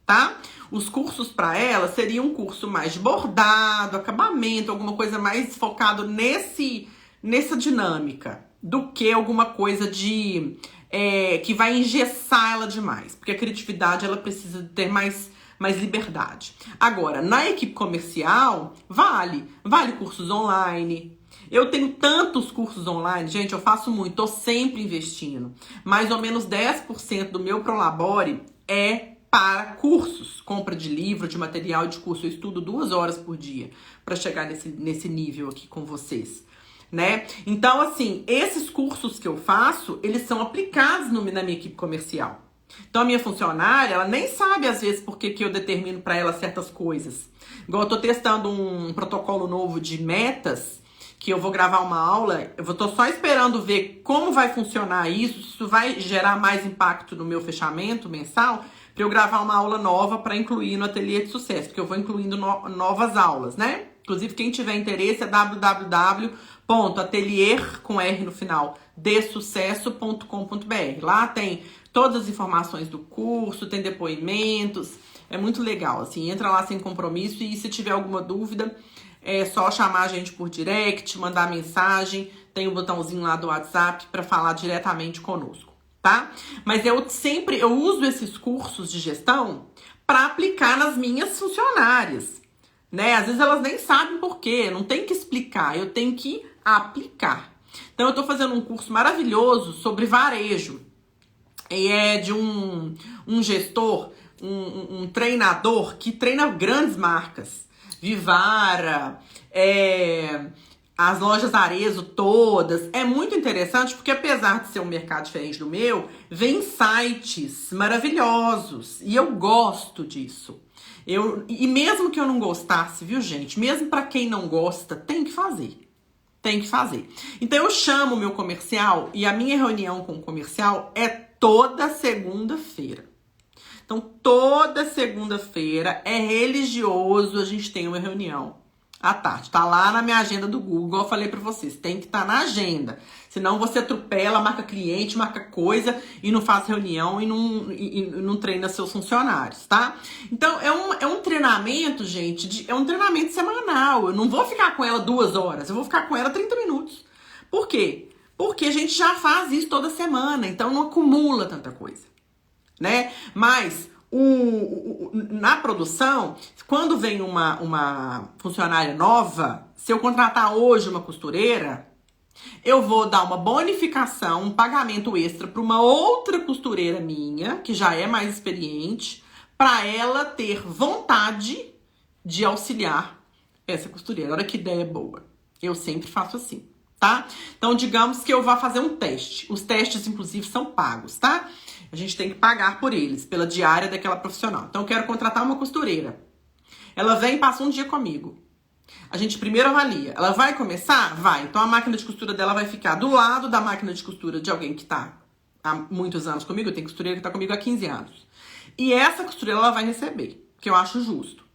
tá? Os cursos para elas seriam um curso mais de bordado, acabamento, alguma coisa mais focado nessa dinâmica, do que alguma coisa de que vai engessar ela demais. Porque a criatividade, ela precisa ter mais liberdade. Agora, na equipe comercial, vale cursos online. Eu tenho tantos cursos online, gente, eu faço muito, tô sempre investindo. Mais ou menos 10% do meu Prolabore é para cursos, compra de livro, de material de curso. Eu estudo 2 horas por dia para chegar nesse nível aqui com vocês, né? Então, assim, esses cursos que eu faço, eles são aplicados na minha equipe comercial. Então, a minha funcionária, ela nem sabe, às vezes, por que eu determino para ela certas coisas. Igual eu tô testando um protocolo novo de metas, que eu vou gravar uma aula, tô só esperando ver como vai funcionar isso, se isso vai gerar mais impacto no meu fechamento mensal, para eu gravar uma aula nova para incluir no Ateliê de Sucesso, porque eu vou incluindo novas aulas, né? Inclusive, quem tiver interesse é www.atelier, com R no final, desucesso.com.br. Lá tem todas as informações do curso, tem depoimentos, é muito legal, assim, entra lá sem compromisso e se tiver alguma dúvida, é só chamar a gente por direct, mandar mensagem, tem o botãozinho lá do WhatsApp para falar diretamente conosco, tá? Mas eu uso esses cursos de gestão para aplicar nas minhas funcionárias, né? Às vezes elas nem sabem por quê, não tem que explicar, eu tenho que aplicar. Então eu tô fazendo um curso maravilhoso sobre varejo. E é de um gestor, um treinador que treina grandes marcas. Vivara, as lojas Arezzo todas. É muito interessante porque, apesar de ser um mercado diferente do meu, vem sites maravilhosos. E eu gosto disso. E mesmo que eu não gostasse, viu, gente? Mesmo para quem não gosta, tem que fazer. Tem que fazer. Então eu chamo o meu comercial e a minha reunião com o comercial é toda segunda-feira. Então, toda segunda-feira é religioso, a gente tem uma reunião à tarde. Tá lá na minha agenda do Google, eu falei pra vocês, tem que estar na agenda. Senão você atropela, marca cliente, marca coisa e não faz reunião e não treina seus funcionários, tá? Então, é um treinamento, gente, é um treinamento semanal. Eu não vou ficar com ela 2 horas, eu vou ficar com ela 30 minutos. Por quê? Porque a gente já faz isso toda semana, então não acumula tanta coisa, né? Mas na produção, quando vem uma funcionária nova, se eu contratar hoje uma costureira, eu vou dar uma bonificação, um pagamento extra para uma outra costureira minha, que já é mais experiente, para ela ter vontade de auxiliar essa costureira. Olha que ideia boa. Eu sempre faço assim, tá? Então, digamos que eu vá fazer um teste. Os testes, inclusive, são pagos, tá? A gente tem que pagar por eles, pela diária daquela profissional. Então, eu quero contratar uma costureira. Ela vem e passa um dia comigo. A gente primeiro avalia. Ela vai começar? Vai. Então, a máquina de costura dela vai ficar do lado da máquina de costura de alguém que tá há muitos anos comigo. Eu tenho costureira que tá comigo há 15 anos. E essa costureira, ela vai receber, que eu acho justo.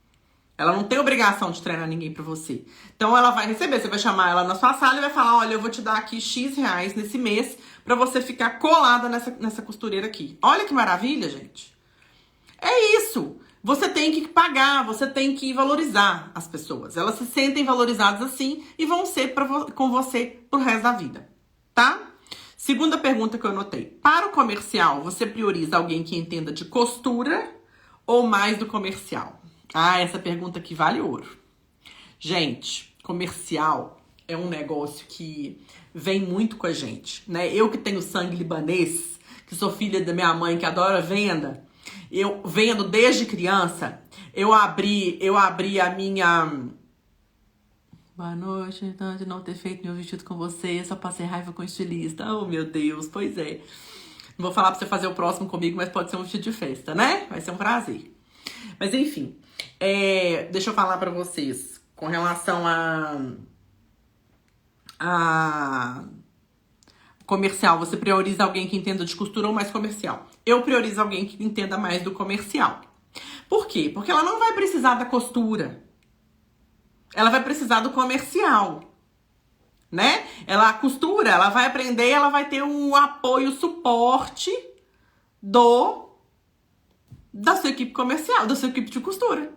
Ela não tem obrigação de treinar ninguém pra você. Então, ela vai receber. Você vai chamar ela na sua sala e vai falar, olha, eu vou te dar aqui X reais nesse mês pra você ficar colada nessa costureira aqui. Olha que maravilha, gente. É isso. Você tem que pagar, você tem que valorizar as pessoas. Elas se sentem valorizadas assim e vão ser com você pro resto da vida, tá? Segunda pergunta que eu anotei. Para o comercial, você prioriza alguém que entenda de costura ou mais do comercial? Ah, essa pergunta aqui vale ouro. Gente, comercial é um negócio que vem muito com a gente, né? Eu que tenho sangue libanês, que sou filha da minha mãe que adora venda, eu vendo desde criança, eu abri a minha... Boa noite, então, de não ter feito meu vestido com você, só passei raiva com o estilista. Oh, meu Deus, pois é. Não vou falar pra você fazer o próximo comigo, mas pode ser um vestido de festa, né? Vai ser um prazer. Mas enfim, deixa eu falar pra vocês com relação a comercial. Você prioriza alguém que entenda de costura ou mais comercial? Eu priorizo alguém que entenda mais do comercial. Por quê? Porque ela não vai precisar da costura. Ela vai precisar do comercial, né? A costura, ela vai aprender, ela vai ter um apoio, suporte da sua equipe comercial, da sua equipe de costura,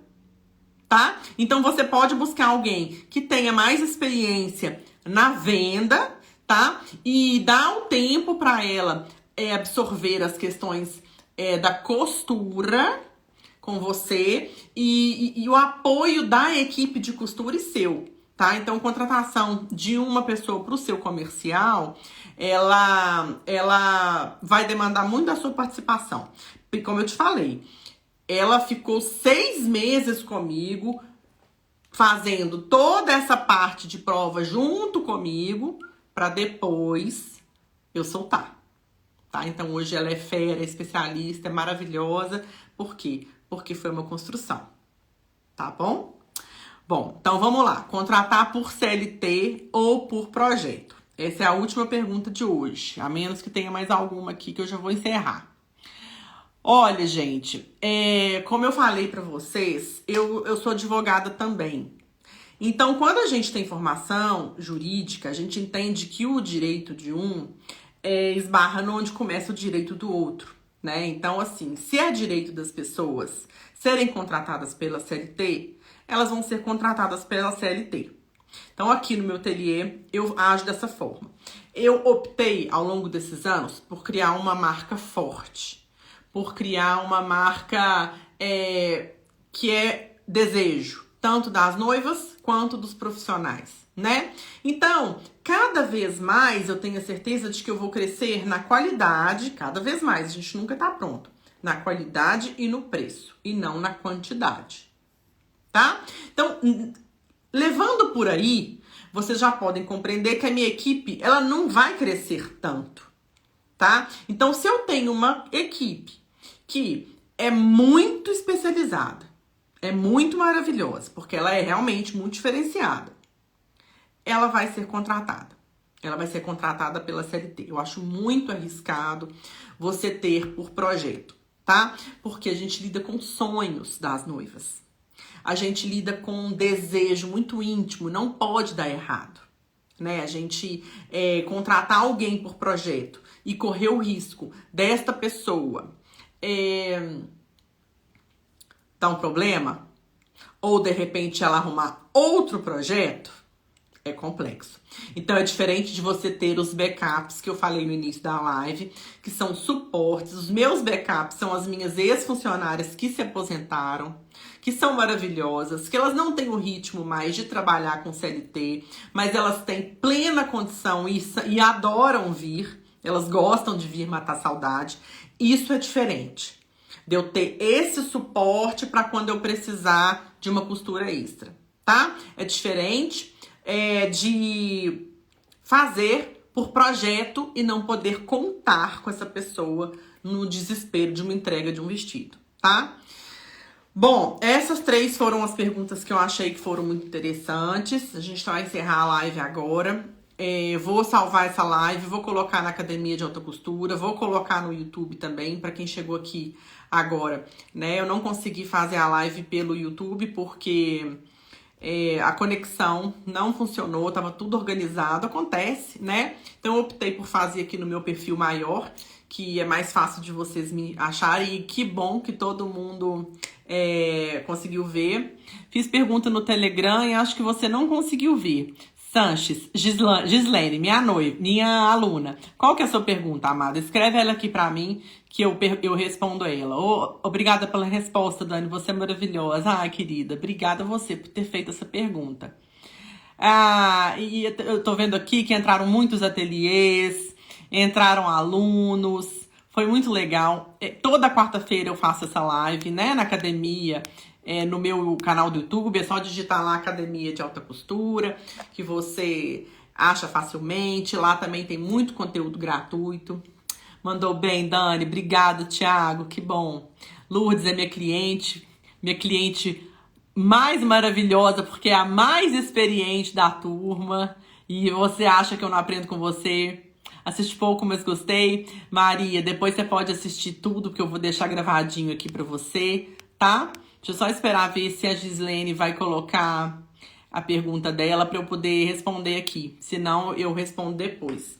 tá? Então, você pode buscar alguém que tenha mais experiência na venda, tá? E dar um tempo para ela absorver as questões da costura com você e o apoio da equipe de costura e seu, tá? Então, contratação de uma pessoa para o seu comercial, ela vai demandar muito da sua participação. E como eu te falei, ela ficou 6 meses comigo, fazendo toda essa parte de prova junto comigo, para depois eu soltar, tá? Então, hoje ela é fera, é especialista, é maravilhosa. Por quê? Porque foi uma construção, tá bom? Bom, então vamos lá. Contratar por CLT ou por projeto? Essa é a última pergunta de hoje, a menos que tenha mais alguma aqui que eu já vou encerrar. Olha, gente, como eu falei pra vocês, eu sou advogada também. Então, quando a gente tem formação jurídica, a gente entende que o direito de um esbarra onde começa o direito do outro, né? Então, assim, se é direito das pessoas serem contratadas pela CLT, elas vão ser contratadas pela CLT. Então, aqui no meu ateliê, eu ajo dessa forma. Eu optei, ao longo desses anos, por criar uma marca forte, por criar uma marca que é desejo, tanto das noivas quanto dos profissionais, né? Então, cada vez mais eu tenho a certeza de que eu vou crescer na qualidade, cada vez mais, a gente nunca tá pronto, na qualidade e no preço, e não na quantidade, tá? Então, levando por aí, vocês já podem compreender que a minha equipe, ela não vai crescer tanto, tá? Então, se eu tenho uma equipe que é muito especializada, é muito maravilhosa, porque ela é realmente muito diferenciada, ela vai ser contratada. Ela vai ser contratada pela CLT. Eu acho muito arriscado você ter por projeto, tá? Porque a gente lida com sonhos das noivas. A gente lida com um desejo muito íntimo, não pode dar errado, né? A gente contratar alguém por projeto e correr o risco desta pessoa dar um problema, ou de repente ela arrumar outro projeto, é complexo. Então, é diferente de você ter os backups que eu falei no início da live, que são suportes. Os meus backups são as minhas ex-funcionárias que se aposentaram, que são maravilhosas, que elas não têm o ritmo mais de trabalhar com CLT, mas elas têm plena condição e adoram vir, elas gostam de vir matar saudade. Isso é diferente de eu ter esse suporte para quando eu precisar de uma costura extra, tá? É diferente de fazer por projeto e não poder contar com essa pessoa no desespero de uma entrega de um vestido, tá? Bom, essas 3 foram as perguntas que eu achei que foram muito interessantes. A gente vai encerrar a live agora. Vou salvar essa live, vou colocar na Academia de Alta Costura, vou colocar no YouTube também, para quem chegou aqui agora, né? Eu não consegui fazer a live pelo YouTube porque a conexão não funcionou, tava tudo organizado, acontece, né? Então eu optei por fazer aqui no meu perfil maior, que é mais fácil de vocês me acharem, e que bom que todo mundo conseguiu ver. Fiz pergunta no Telegram e acho que você não conseguiu ver. Sanches, Gislene, minha aluna. Qual que é a sua pergunta, amada? Escreve ela aqui pra mim, que eu respondo ela. Obrigada pela resposta, Dani, você é maravilhosa. Ai, querida, obrigada a você por ter feito essa pergunta. E eu tô vendo aqui que entraram muitos ateliês, entraram alunos, foi muito legal. Toda quarta-feira eu faço essa live, né, na academia, no meu canal do YouTube. É só digitar lá Academia de Alta Costura, que você acha facilmente. Lá também tem muito conteúdo gratuito. Mandou bem, Dani. Obrigada, Thiago. Que bom. Lourdes é minha cliente mais maravilhosa, porque é a mais experiente da turma. E você acha que eu não aprendo com você? Assisti pouco, mas gostei. Maria, depois você pode assistir tudo, que eu vou deixar gravadinho aqui pra você, tá? Deixa eu só esperar ver se a Gislene vai colocar a pergunta dela pra eu poder responder aqui. Senão, eu respondo depois.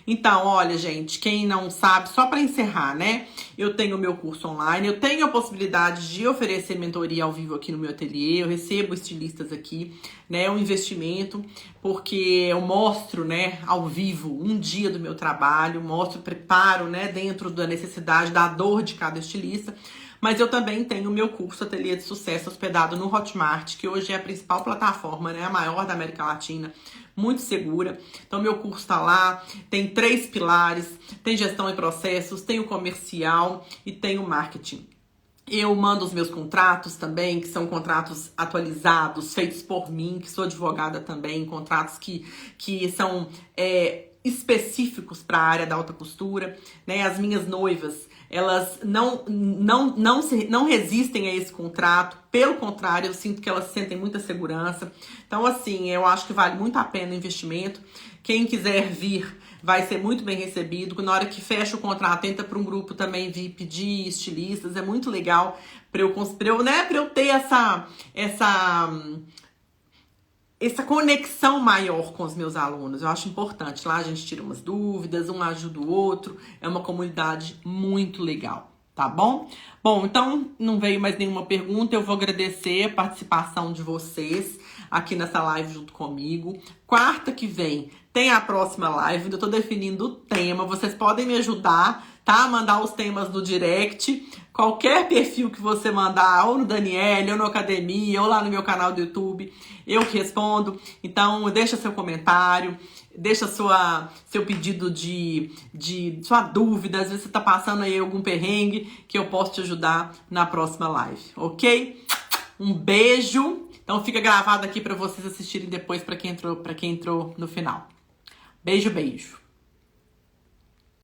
Então, olha, gente, quem não sabe, só para encerrar, né? Eu tenho o meu curso online, eu tenho a possibilidade de oferecer mentoria ao vivo aqui no meu ateliê, eu recebo estilistas aqui, né? É um investimento, porque eu mostro, né, ao vivo, um dia do meu trabalho, mostro, preparo, né, dentro da necessidade, da dor de cada estilista. Mas eu também tenho o meu curso Ateliê de Sucesso hospedado no Hotmart, que hoje é a principal plataforma, né, a maior da América Latina, muito segura. Então, meu curso tá lá, tem 3 pilares, tem gestão e processos, tem o comercial e tem o marketing. Eu mando os meus contratos também, que são contratos atualizados, feitos por mim, que sou advogada também, contratos que são específicos para a área da alta costura, né? As minhas noivas, elas não resistem a esse contrato, pelo contrário, eu sinto que elas sentem muita segurança. Então, assim, eu acho que vale muito a pena o investimento. Quem quiser vir vai ser muito bem recebido. Na hora que fecha o contrato, entra para um grupo também VIP de estilistas. É muito legal para eu ter essa conexão maior com os meus alunos. Eu acho importante. Lá a gente tira umas dúvidas, um ajuda o outro. É uma comunidade muito legal, tá bom? Bom, então não veio mais nenhuma pergunta. Eu vou agradecer a participação de vocês aqui nessa live junto comigo. Quarta que vem tem a próxima live. Eu tô definindo o tema. Vocês podem me ajudar, tá? Mandar os temas no direct. Qualquer perfil que você mandar, ou no Daniele, ou no Academia, ou lá no meu canal do YouTube, eu que respondo. Então, deixa seu comentário, deixa seu pedido de sua dúvida. Às vezes você tá passando aí algum perrengue que eu posso te ajudar na próxima live, ok? Um beijo. Então, fica gravado aqui para vocês assistirem depois para quem entrou no final. Beijo, beijo.